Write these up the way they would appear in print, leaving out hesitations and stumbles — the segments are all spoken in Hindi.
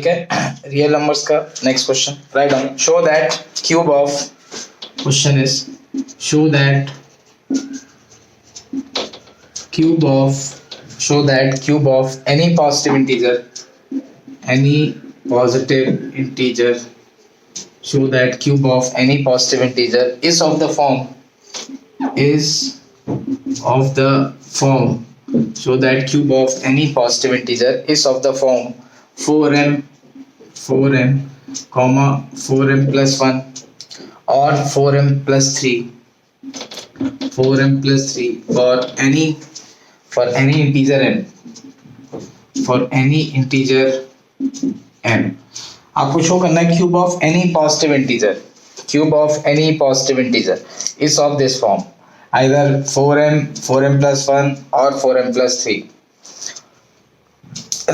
ठीक है, रियल नंबर्स का next question, write down, show that cube of, question is show that cube of any positive integer, show that cube of any positive integer is of the form, show that cube of any positive integer is of the form 4m comma 4m plus 1 or 4m plus 3 for any integer n, आपको शो करना है cube of any positive integer is of this form, either 4m plus 1 और 4m plus 3।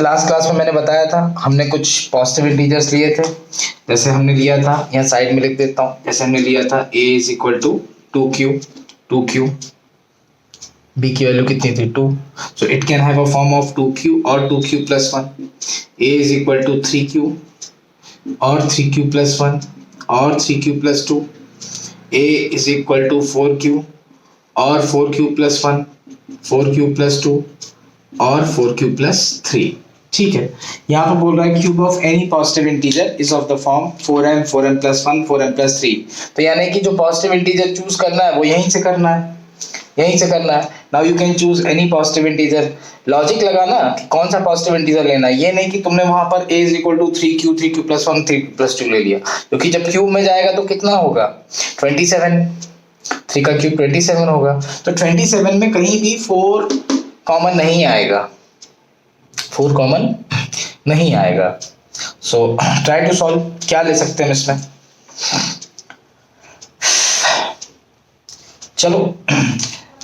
लास्ट क्लास में मैंने बताया था, हमने कुछ पॉजिटिव इंटीजर्स लिए थे, जैसे हमने लिया था, यहाँ साइड में लिख देता हूँ, जैसे हमने लिया था a is equal to 2q, b की वैल्यू कितनी थी 2, so it can have a form of 2q और 2q plus 1, a is equal to 3q और 3q plus 1 और 3q plus 2, a is equal to 4q और 4q plus 1, 4q plus 2 और 4q plus 3। ठीक है, यहाँ पर बोल रहा है cube of any positive integer is of the form 4m plus 1 4m plus 3, तो यानी कि जो पॉजिटिव इंटीजर चूज करना है वो यहीं से करना है। Now you can choose any positive integer, logic लगाना कि कौन सा पॉजिटिव इंटीजर लेना है, ये नहीं कि तुमने वहां पर a is equal to 3q plus 1 3q plus 2 ले लिया, क्योंकि जब क्यूब में जाएगा तो कितना होगा 27, 3 का क्यूब 27 होगा, तो 27 में कहीं भी 4 कॉमन नहीं आएगा, सो ट्राई टू सॉल्व। क्या ले सकते हैं इसमें, चलो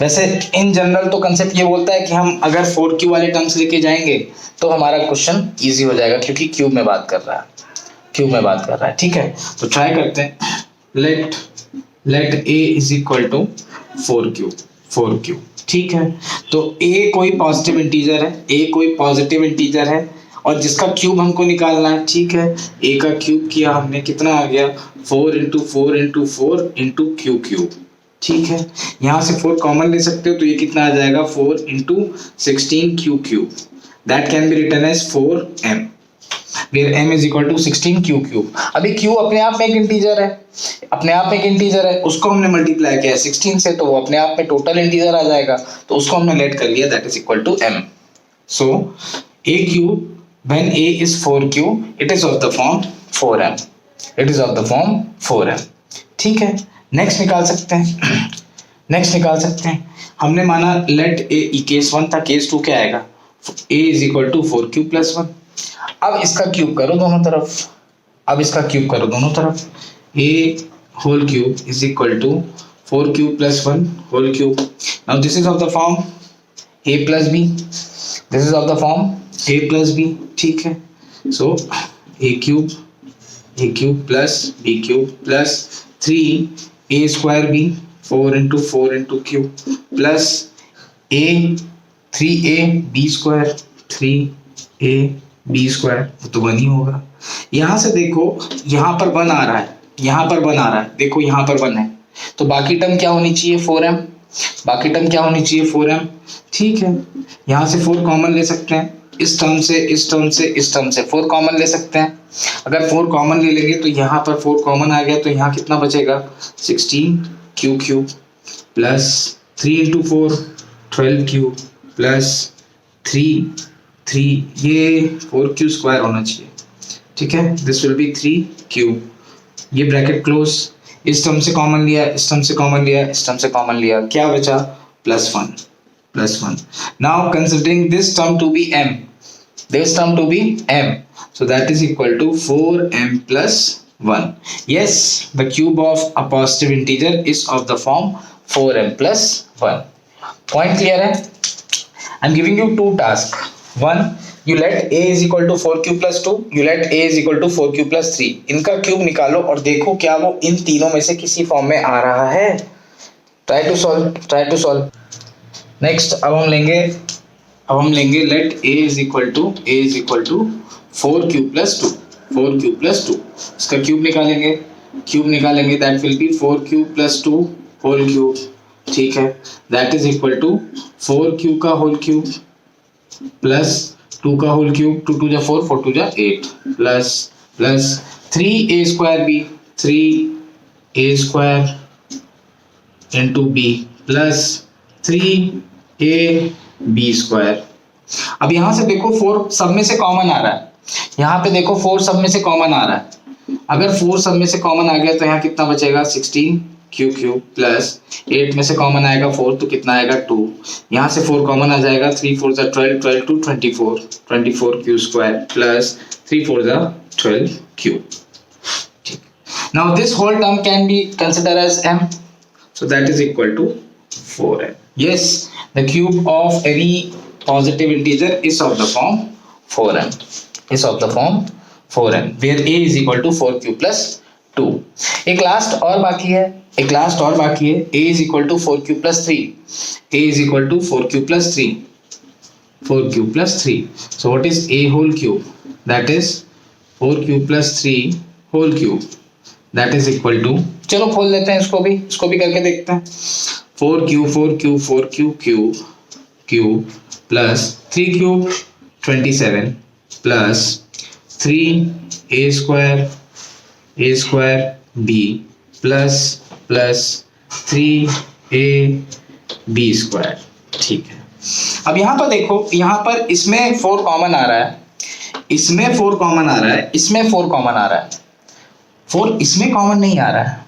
वैसे इन जनरल तो कंसेप्ट ये बोलता है कि हम अगर 4q वाले टर्म्स लेके जाएंगे तो हमारा क्वेश्चन इजी हो जाएगा, क्योंकि क्यूब में बात कर रहा है। ठीक है, तो ट्राई करते हैं, let a is equal to 4q। ठीक है, तो a कोई पॉजिटिव इंटीजर है, और जिसका क्यूब हमको निकालना है। ठीक है, a का क्यूब किया हमने, कितना आ गया 4 into 4 into 4 into q। ठीक है, यहाँ से 4 कॉमन ले सकते हो, तो ये कितना आ जाएगा 4 into 16q, that can be written as 4m, where m is equal to 16q। अभी q अपने आप में एक इंटीजर है, उसको हमने मल्टीप्लाई किया 16 से, तो वो अपने आप में टोटल इंटीजर आ जाएगा, तो उसको हमने लेट कर लिया, that is equal to m। So a cube when a is 4q, it is of the form 4m। ठीक है, नेक्स्ट निकाल सकते हैं, हमने माना लेट a, केस 1 था, केस 2 क्या आएगा, a is equal to 4q plus 1। अब इसका क्यूब करो दोनों तरफ, a whole cube is equal to 4q plus 1 whole cube. Now this is of the form a plus b, ठीक है, सो a cube plus b cube plus 3a square b 4 into q plus a 3a b square 3a b square, तो 1 ही होगा। यहाँ से देखो, यहाँ पर 1 आ रहा है, देखो यहाँ पर 1 है, तो बाकी टर्म क्या होनी चाहिए 4m, ठीक है, यहाँ से 4 कॉमन ले सकते हैं, इस टर्म से 4 कॉमन ले सकते हैं। अगर 4 कॉमन ले लेंगे तो यहाँ पर 4 कॉमन आ गया, तो यहाँ कितना बचेगा 16q plus 3 into 4 12q plus 3 ये 4q स्क्वायर होना चाहिए। ठीक है, दिस विल बी 3q, ये ब्रैकेट क्लोज, इस टर्म से कॉमन लिया, क्या बचा +1। Now considering this term to be m, so that is equal to 4m plus 1. Yes, the cube of a positive integer is of the form 4m plus 1. Point clear है? I'm giving you 2 tasks. One, you let a is equal to 4q plus 2, you let a is equal to 4q plus 3. इनका क्यूब निकालो और देखो क्या वो इन तीनों में से किसी फॉर्म में आ रहा है। Try to solve. Next, अब हम लेंगे let a is equal to 4 plus two, 4 plus two, इसका क्यूब निकालेंगे, that will be 4 plus two whole cube, ठीक है, दैट इज इक्वल टू 4 का होल क्यूब प्लस 2 का होल क्यूब, 2 2 जा 4, 4 2 जा 8 plus 3a square b, 3a square into b plus 3ab square. अब यहां से देखो 4 सब में से कॉमन आ रहा है, यहाँ पे देखो 4 सब में से कॉमन आ रहा है, अगर 4 सब में से कॉमन आ गया तो यहाँ कितना बचेगा 16 क्यू प्लस 8 में से कॉमन आएगा 4 तो कितना आएगा 2, यहाँ से 4 कॉमन आ जाएगा, 3 4 जा 12, 12 टू 24 क्यू स्क्वायर प्लस 3 4 जा 12 क्यू। Now this whole term can be consider as m, so that is equal to 4m. Yes, the cube of any positive integer is of the form 4m, where a is equal to 4q plus 2. एक लास्ट और बाकी है, a is equal to 4q plus 3, a is equal to 4q plus 3. So what is a whole cube? That is 4q plus 3 whole cube, that is equal to, चलो खोल लेते हैं इसको भी करके देखते हैं, 4q cube plus 3 cube 27 plus 3a square b plus 3ab square, ठीक है। अब यहाँ पर देखो, यहाँ पर इसमें 4 कॉमन आ रहा है, इसमें 4 कॉमन आ रहा है, 4 इसमें कॉमन नहीं आ रहा है,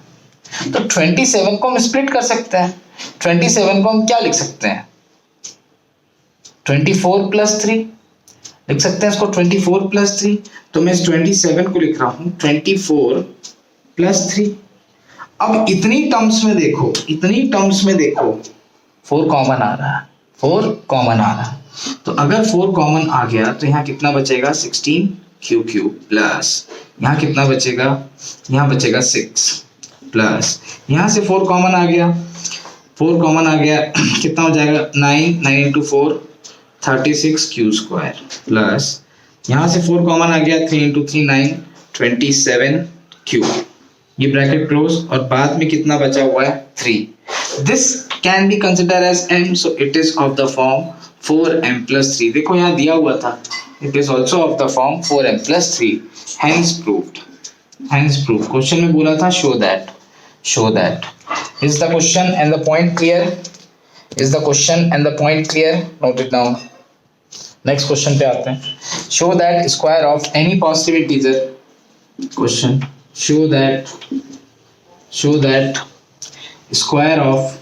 तो 27 को हम स्प्लिट कर सकते हैं, 27 को हम क्या लिख सकते हैं 24 प्लस 3 लिख सकते हैं इसको, 24 प्लस 3, तो मैं इस 27 को लिख रहा हूं 24 प्लस 3। अब इतनी टर्म्स में देखो 4 कॉमन आ रहा है, तो अगर 4 कॉमन आ गया तो यहाँ कितना बचेगा 16 क्यू प्लस यहाँ कितना बचेगा, यहाँ बचेगा 6 प्लस यहाँ से 4 कॉमन आ गया कितना हो जाएगा 9 इंटू 4 36 क्यू स्क्वायर प्लस यहाँ से 4 कॉमन आ गया 3 इंटू 3 9 27 क्यू, ये ब्रैकेट क्लोज और बाद में कितना बचा हुआ है 3। This can be consider as m, so it is of the form 4m plus 3। देखो यहाँ दिया हुआ था, it is also of the form 4m plus 3, hence proved। Question में बोला था show that। Is the question and the point clear? Note it down। Next question पे आते हैं, show that square of any positive integer, question, show that square of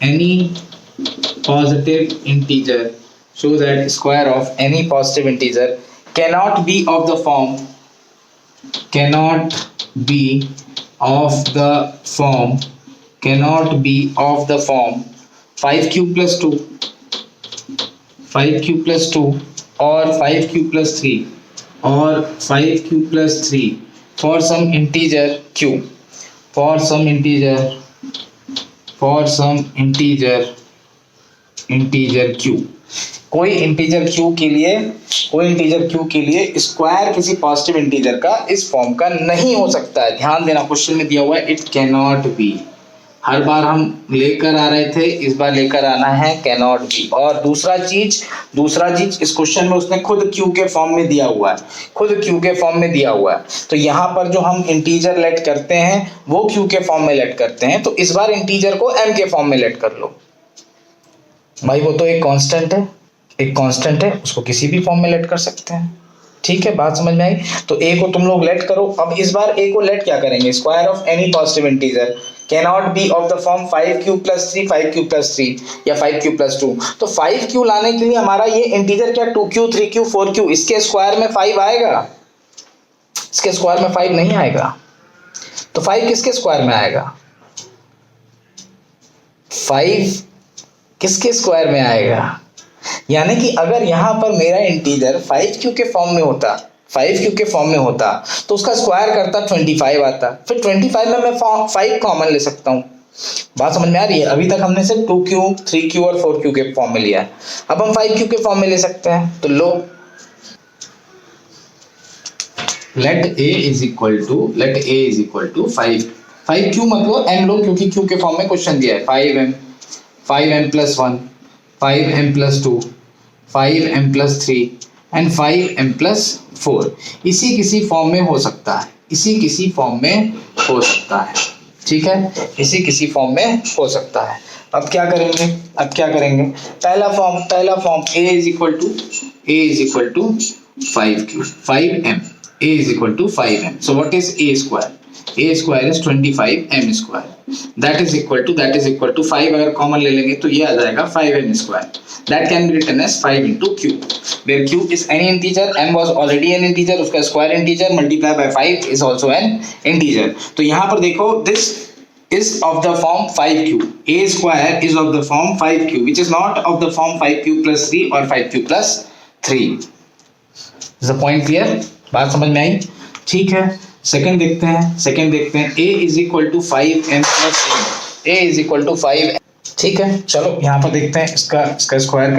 any positive integer cannot be of the form 5q plus 2 or 5q plus 3 or 5q plus 3 for some integer q, कोई इंटीजर q के लिए स्क्वायर किसी पॉजिटिव इंटीजर का इस फॉर्म का नहीं हो सकता है। ध्यान देना, क्वेश्चन में दिया हुआ है इट कैनॉट बी, हर बार हम लेकर आ रहे थे, इस बार लेकर आना है कैनॉट बी। और दूसरा चीज इस क्वेश्चन में उसने खुद q के फॉर्म में दिया हुआ है, तो यहाँ पर जो हम इंटीजर लेट करते हैं वो q के फॉर्म में लेट करते हैं, तो इस बार इंटीजर को m के फॉर्म में लेट कर लो भाई, वो तो एक कांस्टेंट है, उसको किसी भी फॉर्म में लेट कर सकते हैं। ठीक है, बात समझ में आई? तो a को तुम लोग लेट करो। अब इस बार a को लेट क्या करेंगे, square of any positive integer cannot be of the form 5q plus 3 या 5q plus 2। तो 5q लाने के लिए हमारा ये इंटीजर क्या 2q 3q 4q, इसके स्क्वायर में 5 आएगा, इसके स्क्वायर में 5 नहीं आएगा, तो 5 किसके स्क्वायर में आएगा, 5 किसके स्क्वायर में आएगा। यानी कि अगर यहाँ पर मेरा इंटीजर 5q के फॉर्म में होता तो उसका स्क्वायर करता 25 आता, फिर 25 में मैं 5 कॉमन ले सकता हूँ। बात समझ में आ रही है? अभी तक हमने सिर्फ 2q 3q और 4q के फॉर्म में लिया है, अब हम 5q के फॉर्म में ले सकते हैं। तो लो let a is equal to 5 q मतलब एम लो, क्योंकि क्यू के फॉर्म में क्वेश्चन दिया है। 5m plus 1, 5m plus 2, 5m plus 3 and 5m plus 4। इसी किसी फॉर्म में हो सकता है, ठीक है, इसी किसी फॉर्म में हो सकता है। अब क्या करेंगे, पहला form a is equal to 5m, a is equal to 5m। So what is a square? a square is 25m square, that is equal to 5 अगर कॉमन ले लेंगे तो ये आ जाएगा 5m square. That can be written as 5 into q, where q is any integer, m was already an integer, उसका square integer multiply by 5 is also an integer। तो यहाँ पर देखो, this is of the form 5q, a square is of the form 5q, which is not of the form 5q plus 3 or 5q plus 3। is the point clear? बात समझ में आई? ठीक है, सेकंड देखते हैं a is equal to 5m plus n, a is equal to 5। ठीक है, चलो यहाँ पर देखते हैं इसका स्क्वायर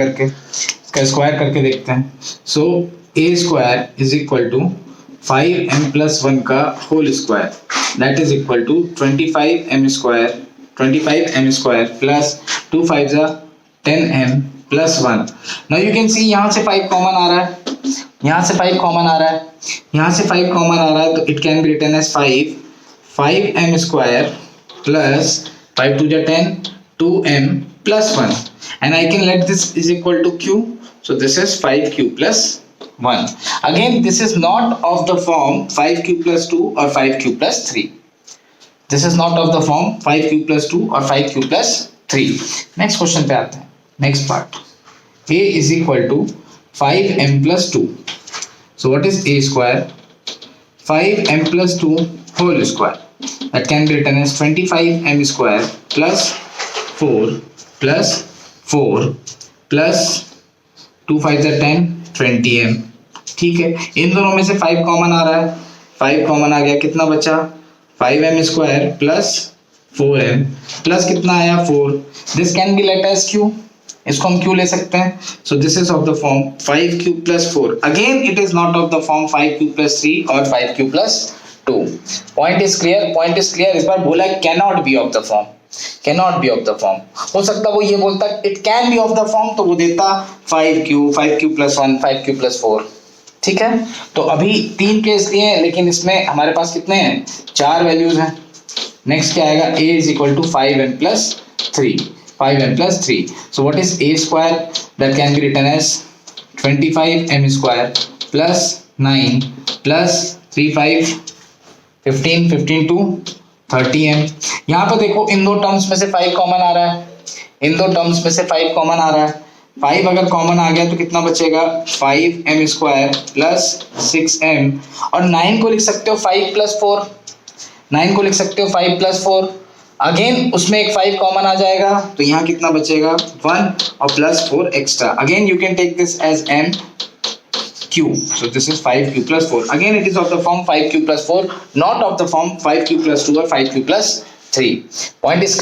करके देखते हैं। So a square is equal to 5m plus 1 का whole square, that is equal to 25m square plus 2 5 जा 10m plus 1। Now you can see यहाँ से 5 कॉमन आ रहा है, तो it can be written as 5m square plus 5 2 जा 10, 2m plus 1, and I can let this is equal to q, so this is 5q plus 1। again this is not of the form 5q plus 2 or 5q plus 3, this is not of the form 5q plus 2 or 5q plus 3। next question पे आते हैं, next part, a is equal to 5m plus 2, so what is a square? 5m plus 2 whole square, that can be written as 25m square plus 4 plus 2 5 जा 10, 20m। ठीक है, इन दोनों में से 5 कॉमन आ रहा है, 5 कॉमन आ गया, कितना बचा? 5m square plus 4m plus कितना आया? 4। This can be let as q, इसको हम q ले सकते हैं। So this is of the form 5q plus 4। Again it is not of the form 5q plus 3 और 5q plus 2। Point is clear. इस बार बोला cannot be of the form, हो सकता वो ये बोलता it can B of the form, तो वो देता 5q प्लस 1, 5q प्लस 4। ठीक है, तो अभी 3 केस लिए हैं, लेकिन इसमें हमारे पास कितने हैं? 4 वैल्यूज हैं। नेक्स्ट क्या आएगा? a is equal to 5m plus 3, so what is a square? That can be written as 25m square plus 9 plus 3 5 15 two 30m। यहाँ पर देखो, इन दो टर्म्स में से 5 कॉमन आ रहा है, 5 अगर कॉमन आ गया तो कितना बचेगा? 5m स्क्वायर प्लस 6m, और 9 को लिख सकते हो 5 प्लस 4, अगेन उसमें एक 5 कॉमन आ जाएगा, तो यहाँ कितना बचेगा? 1 और प्लस 4 extra. Again you can take this as m q, so this is 5q plus 4। again it is of the form 5q plus 4, not of the form 5q plus 2 or 5q plus 3। point is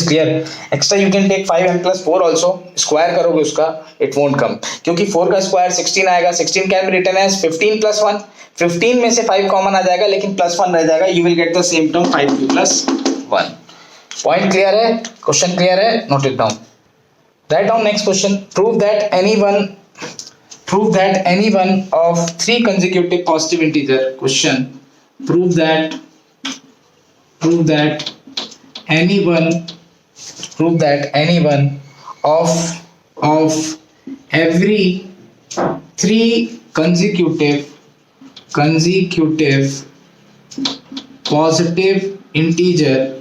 clear। extra you can take 5m plus 4 also, square करोगे उसका it won't come, क्योंकि 4 का स्क्वायर 16 आएगा। 16 can be written as 15 plus 1, 15 में से 5 कॉमन आ जाएगा, लेकिन प्लस 1 रह जाएगा, you will get the same term 5q plus 1। point clear है? क्वेश्चन क्लियर है? note it down, write down next question। prove that any one of 3 consecutive positive integer, question, prove that any one of every 3 consecutive positive integer,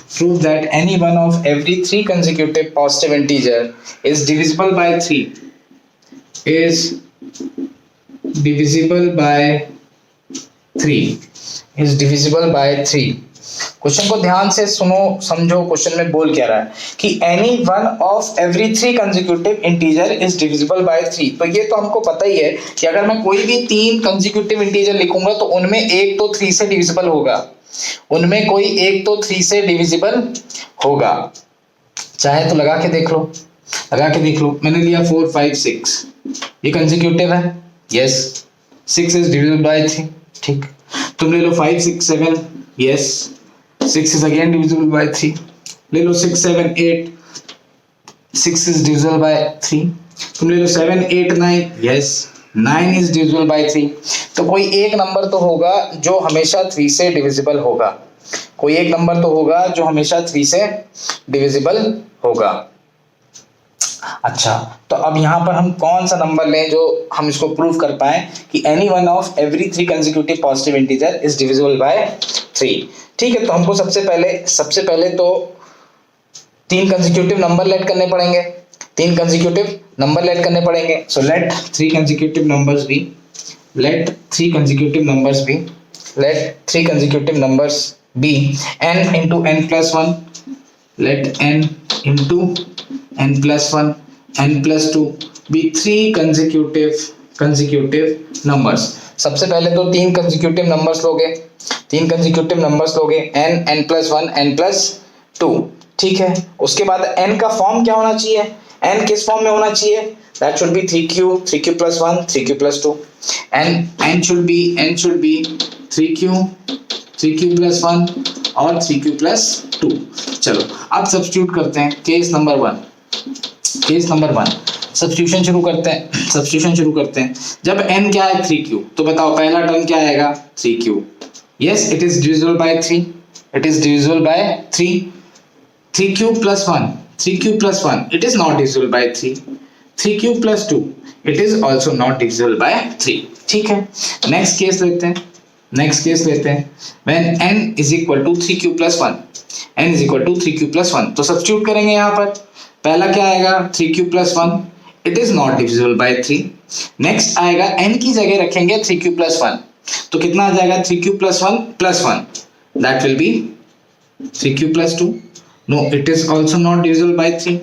prove that any one of every 3 consecutive positive integer is divisible by 3, question को ध्यान से सुनो, समझो क्वेश्चन में बोल क्या रहा है कि any one of every 3 consecutive integer is divisible by 3। तो ये तो हमको पता ही है कि अगर मैं कोई भी 3 कंसेक्यूटिव इंटीजर लिखूंगा तो उनमें एक तो 3 से डिविजिबल होगा, चाहे तो लगा के देख लो। मैंने लिया 4 5 6, ये कंसेक्यूटिव है, यस 6 इज डिविजिबल बाय 3, ठीक। तुम ले लो 5 6 7, yes 6 is again divisible by 3। ले लो 6 7 8, 6 इज डिविजिबल बाय 3। तुम ले लो 7 8 9, यस 9 इज डिविजिबल बाय 3। तो कोई एक नंबर तो होगा जो हमेशा 3 से डिविजिबल होगा, कोई एक नंबर तो होगा जो हमेशा 3 से डिविजिबल होगा। अच्छा, तो अब यहाँ पर हम कौन सा नंबर लें जो हम इसको प्रूव कर पाए कि any one of every 3 consecutive positive integer is divisible by 3। ठीक है, तो हमको सबसे पहले तो 3 कंसेक्यूटिव नंबर लेट करने पड़ेंगे, 3 कंसेक्यूटिव नंबर लेट करने पड़ेंगे। So let 3 consecutive numbers be, let 3 consecutive numbers be, let 3 consecutive numbers be n into n plus 1, let n into n plus 1 n plus 2 be 3 consecutive numbers। सबसे पहले तो 3 consecutive numbers लोगे, 3 consecutive numbers लोगे n n plus 1 n plus 2, ठीक है। उसके बाद n का फॉर्म क्या होना चाहिए, n किस फॉर्म में होना चाहिए, that should be 3q plus 1 3q plus 2, and n should be 3q plus 1 और 3q plus 2। चलो अब सब्स्टिट्यूट करते हैं केस नंबर 1 सब्स्टिट्यूशन शुरू करते हैं। जब n क्या है 3q, तो बताओ पहला टर्म क्या आएगा 3q, yes it is divisible by 3, it is divisible by 3। 3q plus 1 it is not divisible by 3, 3q plus 2 it is also not divisible by 3, ठीक है। नेक्स्ट केस लेते हैं when n is equal to 3q plus 1, n is equal to 3q plus 1, तो सब्स्टिट्यूट करेंगे यहाँ पर। पहला क्या आएगा 3q plus 1 it is not divisible by 3। Next आएगा n की जगह रखेंगे 3q plus 1, तो कितना आ जाएगा 3q plus 1 that will be 3q plus 2, no it is also not divisible by 3।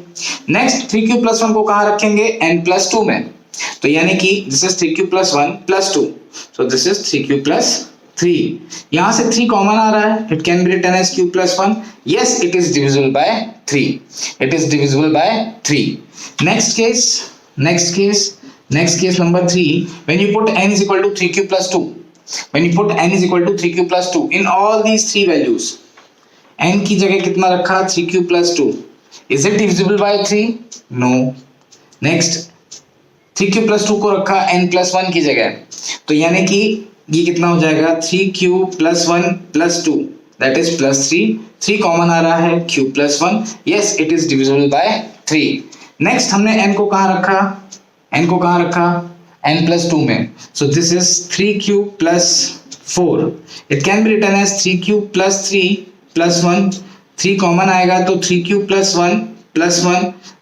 next 3q plus 1 को कहाँ रखेंगे n plus 2 में, तो यानी कि this is 3q plus 1 plus 2, so this is 3q plus 3। यहाँ से 3 कॉमन आ रहा है, it can be written as q plus 1, yes it is divisible by 3, it is divisible by 3। next case number 3, when you put n is equal to 3q plus 2, when you put n is equal to 3q plus 2 in all these 3 values, n की जगह कितना रखा 3q plus 2, is it divisible by 3, no। next 3q plus 2 को रखा n plus 1 की जगह, तो यानी कि ये कितना हो जाएगा 3q plus 1 plus 2 that is plus 3 common आ रहा है q plus 1, yes it is divisible by 3। next हमने n को कहाँ रखा n plus 2 में, so this is 3q plus 4, it can be written as 3q plus 3 plus 1, 3 common आएगा तो 3q plus 1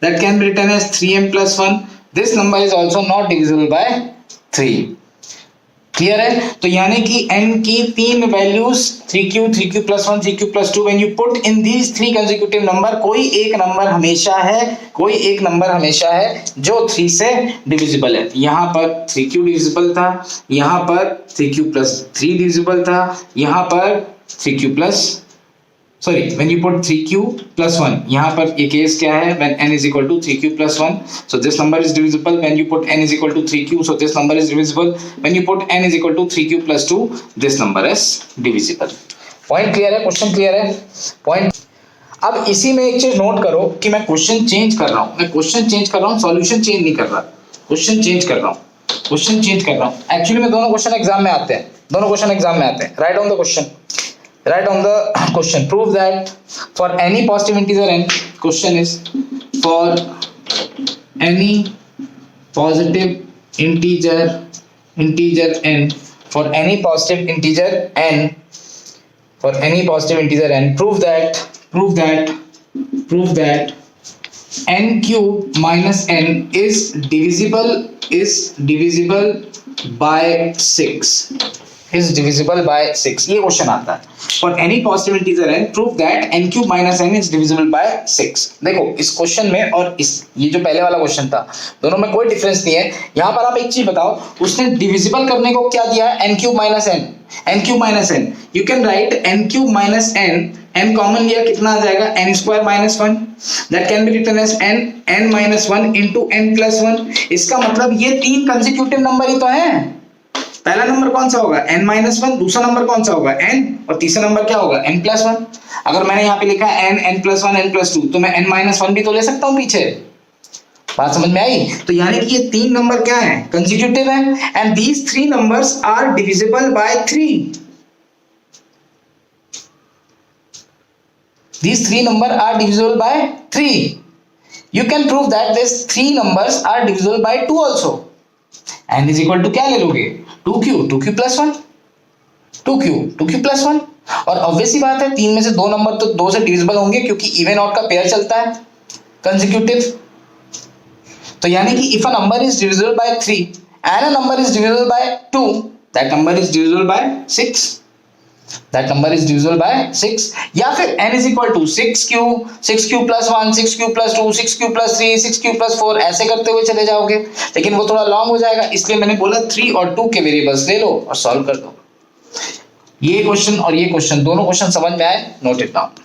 that can be written as 3m plus 1, this number is also not divisible by 3। Clear है, तो यानी कि n की 3 values 3q plus 1 3q plus 2 when you put in these 3 consecutive number, कोई एक नंबर हमेशा है जो 3 से डिविजिबल है। यहाँ पर 3q डिविजिबल था, यहाँ पर 3q plus 3 डिविजिबल था, यहाँ पर 3q plus when you put 3q plus 1, यहाँ पर ये केस क्या है when n is equal to 3q plus 1, so this number is divisible। when you put n is equal to 3q, so this number is divisible। when you put n is equal to 3q plus 2, this number is divisible। Point clear है, क्वेश्चन क्लियर है पॉइंट। अब इसी में एक चीज नोट करो कि मैं क्वेश्चन चेंज कर रहा हूँ, सॉल्यूशन चेंज नहीं कर रहा, क्वेश्चन चेंज कर रहा हूँ। एक्चुअली में दोनों क्वेश्चन एग्जाम में आते हैं। Right on the question, prove that for any positive integer n, question is for any positive integer n, for any positive integer n, prove that n cube minus n is divisible by 6, is divisible by 6। ये क्वेश्चन आता है for any positive integer n, prove that n cube minus n is divisible by 6। देखो इस क्वेश्चन में और ये जो पहले वाला क्वेश्चन था, दोनों में कोई डिफरेंस नहीं है। यहाँ पर आप एक चीज बताओ, उसने डिविजिबल करने को क्या दिया है n cube minus n, you can write n cube minus n n common लिया कितना आ जाएगा n square minus 1 that can be written as n minus 1 into n plus 1। इसका मतलब ये 3 कंसेक्यूटिव नंबर ही तो है। पहला नंबर कौन सा होगा n माइनस 1, दूसरा नंबर कौन सा होगा n, और तीसरा नंबर क्या होगा n प्लस 1। अगर मैंने यहाँ पे लिखा है n प्लस 1 n प्लस 2 तो मैं n माइनस 1 भी तो ले सकता हूँ पीछे। बात समझ में आई? तो यानी कि ये 3 नंबर क्या है, कंसेक्यूटिव है, and these 3 numbers are divisible by 3। These 3 numbers are divisible by 3. You can prove that these 3 numbers are divisible by 2 also. n is equal to क्या ले लोगे 2q plus 1, 2q plus 1। और ऑब्वियस ही बात है 3 में से 2 नंबर तो 2 से डिविजिबल होंगे क्योंकि इवन ऑड का पेयर चलता है कंसेक्यूटिव। तो यानी कि if a number is divisible by 3 and a number is divisible by 2, that number is divisible by 6। That number is divisible by 6। या फिर n is equal to 6q plus 1, 6q plus 2, 6q plus 3, 6q plus 4 ऐसे करते हुए चले जाओगे, लेकिन वो थोड़ा लॉन्ग हो जाएगा, इसलिए मैंने बोला 3 और 2 के वेरिएबल्स ले लो और सॉल्व कर दो। ये क्वेश्चन और ये क्वेश्चन दोनों क्वेश्चन समझ में आए, नोट इट डाउन।